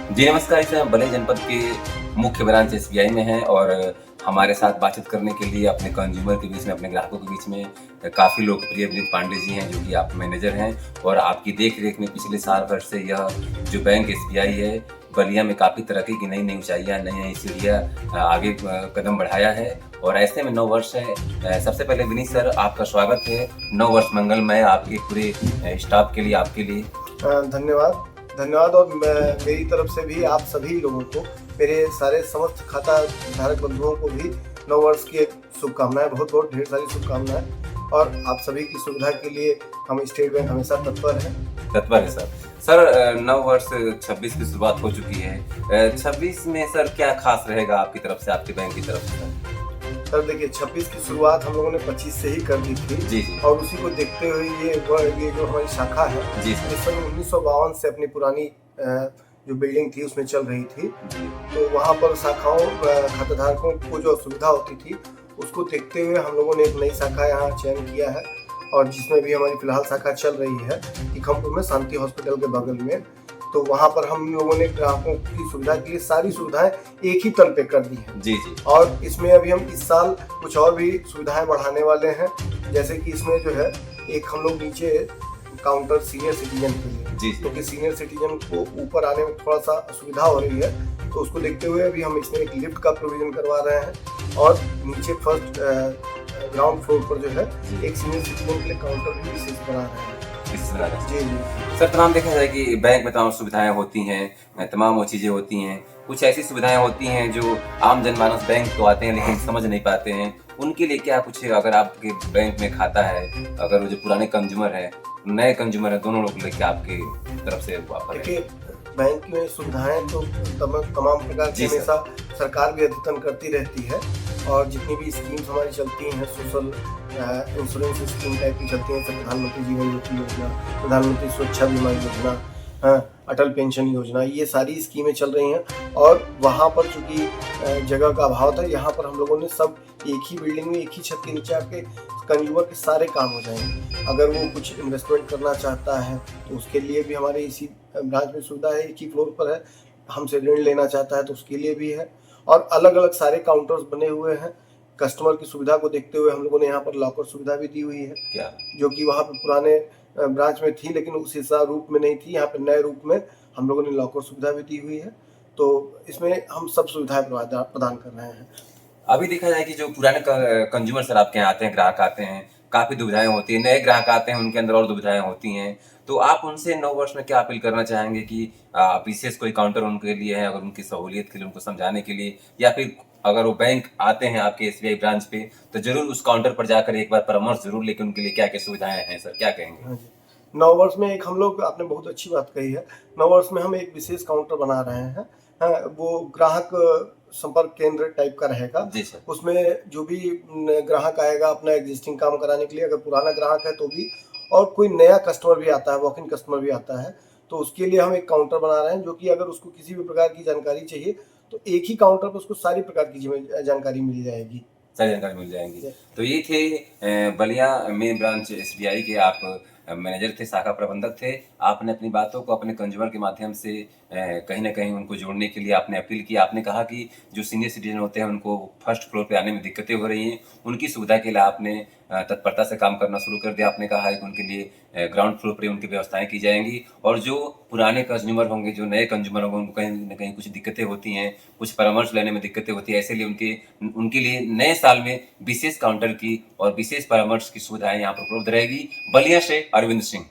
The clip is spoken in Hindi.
जी नमस्कार, इस समय बलिया जनपद के मुख्य ब्रांच एसबीआई में है और हमारे साथ बातचीत करने के लिए अपने कंज्यूमर के बीच में, अपने ग्राहकों के बीच में काफ़ी लोकप्रिय विनीत पांडे जी हैं, जो कि आप मैनेजर हैं और आपकी देख-रेख में पिछले साल भर से यह जो बैंक एसबीआई है, बलिया में काफ़ी तरक्की की नई-नई ऊँचाइयाँ, नई-नई सीढ़ियाँ आगे कदम बढ़ाया है और ऐसे में नव वर्ष है। सबसे पहले विनीत सर, आपका स्वागत है। नव वर्ष मंगलमय आपके पूरे स्टाफ के लिए, आपके लिए। धन्यवाद। धन्यवाद और मेरी तरफ से भी आप सभी लोगों को, मेरे सारे समस्त खाता धारक बंधुओं को भी नव वर्ष की एक शुभकामनाएँ, बहुत-बहुत ढेर सारी शुभकामनाएँ और आप सभी की सुविधा के लिए हम स्टेट बैंक हमेशा तत्पर हैं। तत्पर है सर। सर नव वर्ष 26 की शुरुआत हो चुकी है। 26 में सर क्या खास रहेगा आपकी तरफ से, आपके बैंक की तरफ से? सर देखिए 26 की शुरुआत हम लोगों ने 25 से ही कर दी थी। जी, जी। और उसी को देखते हुए ये जो हमारी शाखा है, जी ये सर। सन 1952 से अपनी पुरानी जो बिल्डिंग थी उसमें चल रही थी। जी। तो वहाँ पर शाखाओं खाताधारकों को जो असुविधा होती थी, उसको देखते हुए हम लोगों ने एक नई शाखा यहाँ चयन किया है और जिसमें भी हमारी फिलहाल शाखा चल रही है टीकमपुर में, शांति हॉस्पिटल के बगल में। तो वहाँ पर हम लोगों ने ग्राहकों की सुविधा के लिए सारी सुविधाएं एक ही तल पे कर दी हैं। जी, जी। और इसमें अभी हम इस साल कुछ और भी सुविधाएं बढ़ाने वाले हैं, जैसे कि इसमें जो है एक हम लोग नीचे काउंटर सीनियर सिटीजन के लिए, जी, जी। क्योंकि सीनियर सिटीजन को ऊपर आने में थोड़ा सा असुविधा हो रही है, तो उसको देखते हुए अभी हम इसमें एक लिफ्ट का प्रोविजन करवा रहे हैं और नीचे फर्स्ट ग्राउंड फ्लोर पर जो है एक सीनियर सिटीजन के लिए काउंटर भी विशेष बना रहे हैं। इस तरह का। जी जी। सर तमाम देखा जाए कि बैंक में तमाम सुविधाएँ होती हैं, तमाम वो चीज़ें होती हैं। कुछ ऐसी सुविधाएँ होती हैं जो आम जनमानस बैंक तो आते हैं लेकिन समझ नहीं पाते हैं। उनके लिए क्या कुछ अगर आपके बैंक में खाता है, अगर वो जो पुराने कंज्यूमर हैं, नए कंज्यूमर हैं, दोनों लोग लेके आपके तरफ से ऑफर है? देखिए बैंक में सुविधाएं तो तमाम प्रकार की जी सर। हमेशा सरकार भी अद्यतन करती रहती है और जितनी भी स्कीम्स हमारी चलती हैं, सोशल इंश्योरेंस स्कीम टाइप की चलती हैं, जैसे प्रधानमंत्री जीवन ज्योति योजना, प्रधानमंत्री सुरक्षा बीमा योजना, अटल पेंशन योजना, ये सारी स्कीमें चल रही हैं और वहाँ पर चूंकि जगह का अभाव था, यहाँ पर हम लोगों ने सब एक ही बिल्डिंग में एक ही छत के नीचे आपके कंज्यूमर के सारे काम हो जाएंगे। अगर वो कुछ इन्वेस्टमेंट करना चाहता है तो उसके लिए भी हमारे इसी ब्रांच में सुविधा है, एक ही फ्लोर पर है। हमसे ऋण लेना चाहता है तो उसके लिए भी है और अलग अलग सारे काउंटर्स बने हुए हैं। कस्टमर की सुविधा को देखते हुए हम लोगों ने यहाँ पर लॉकर सुविधा भी दी हुई है, क्या? जो कि वहाँ पर पुराने ब्रांच में थी लेकिन उस हिस्सा रूप में नहीं थी। यहाँ पर नए रूप में हम लोगों ने लॉकर सुविधा भी दी हुई है। तो इसमें हम सब सुविधाएं प्रदान कर रहे हैं। अभी देखा जाए कि जो पुराने कंज्यूमर सर आपके यहाँ आते हैं, ग्राहक आते हैं, काफ़ी दुविधाएँ होती हैं, नए ग्राहक आते हैं, उनके अंदर और दुविधाएँ होती हैं। तो आप उनसे नव वर्ष में क्या अपील करना चाहेंगे कि विशेष कोई काउंटर उनके लिए है, अगर उनकी सहूलियत के लिए, उनको समझाने के लिए, या फिर अगर वो बैंक आते हैं आपके एसबीआई ब्रांच पे, तो ज़रूर उस काउंटर पर जाकर एक बार परामर्श ज़रूर लें कि उनके लिए क्या-क्या सुविधाएँ हैं सर, क्या कहेंगे? हाँ जी। नववर्ष में एक हम लोग, आपने बहुत अच्छी बात कही है, नववर्ष में हम एक विशेष काउंटर बना रहे हैं। वो ग्राहक संपर्क केंद्र टाइप का रहेगा। जी सर। उसमें जो भी ग्राहक आएगा अपना एग्जिस्टिंग काम कराने के लिए, अगर पुराना ग्राहक है तो भी, और कोई नया कस्टमर भी आता है, वॉक इन कस्टमर भी आता है, तो उसके लिए हम एक काउंटर बना रहे हैं, जो कि अगर उसको किसी भी प्रकार की जानकारी चाहिए तो एक ही काउंटर पर उसको सारी प्रकार की जानकारी मिल जाएगी। सारी जानकारी मिल जाएँगी। तो ये थे बलिया मेन ब्रांच एसबीआई के आप मैनेजर थे, शाखा प्रबंधक थे। आपने अपनी बातों को अपने कंज्यूमर के माध्यम से कहीं न कहीं उनको जोड़ने के लिए आपने अपील की। आपने कहा कि जो सीनियर सिटीज़न होते हैं उनको फर्स्ट फ्लोर पे आने में दिक्कतें हो रही हैं, उनकी सुविधा के लिए आपने तत्परता से काम करना शुरू कर दिया। आपने कहा है कि उनके लिए ग्राउंड फ्लोर पे उनकी व्यवस्थाएँ की जाएँगी और जो पुराने कंज्यूमर होंगे, जो नए कंज्यूमर होंगे, उनको कहीं न कहीं कुछ दिक्कतें होती हैं, कुछ परामर्श लेने में दिक्कतें होती हैं। ऐसे लिए उनके लिए नए साल में विशेष काउंटर की और विशेष परामर्श की सुविधाएँ यहाँ पर उपलब्ध रहेगी। बलिया से अरविंद सिंह।